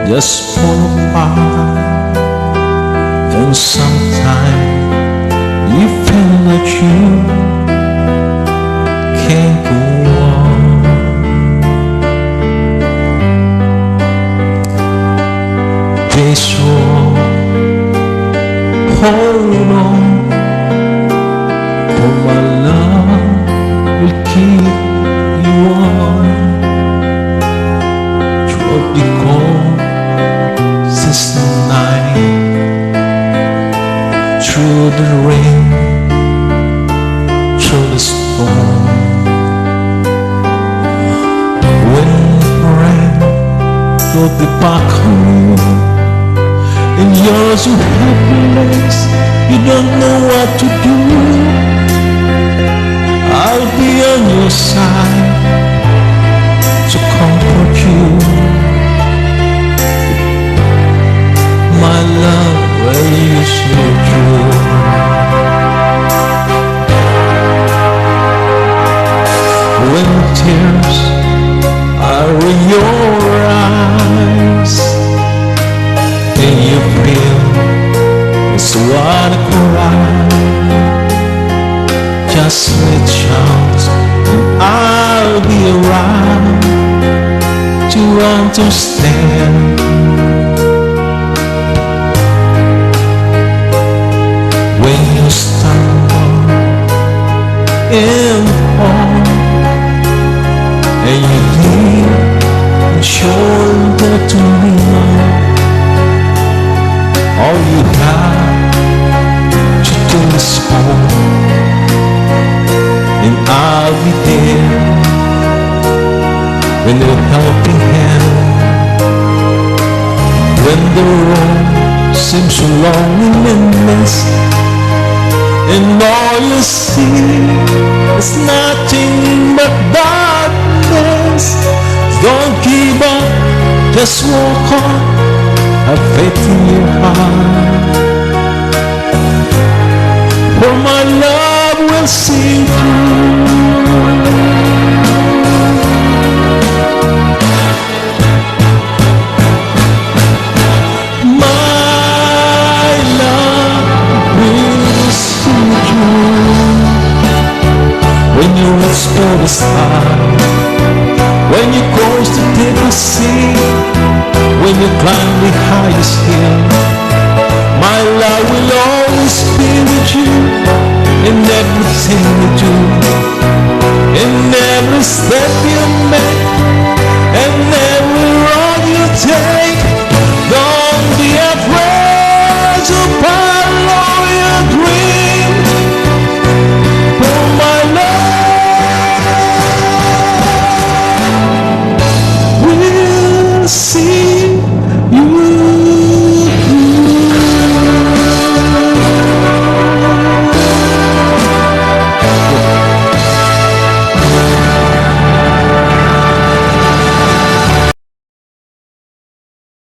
just fall apart, and sometimes you feel that you can't go on. Be strong, hold on, for my love will keep you on. Throughout the cold season night, through the rain, through the storm, when the rain will be back home, and you're so helpless, you don't know what to do. I'll be on your side to comfort you. My love will use you true. When tears are in your eyes and you feel it's wanna cry, just reach out and I'll be around to understand. When you stumble and fall, and you need a shoulder to lean on, all you have to do is hold, and I'll be there with a helping hand. When the road seems so long and endless, and all you see is nothing but darkness, don't give up, just walk on, have faith in your heart, for my love will see through. When you reach for the sky, when you cross the deepest sea, when you climb the highest hill, my love will always be with you in everything you do, in every step you make, and every road you take. Don't be afraid to follow your dream, for my love will see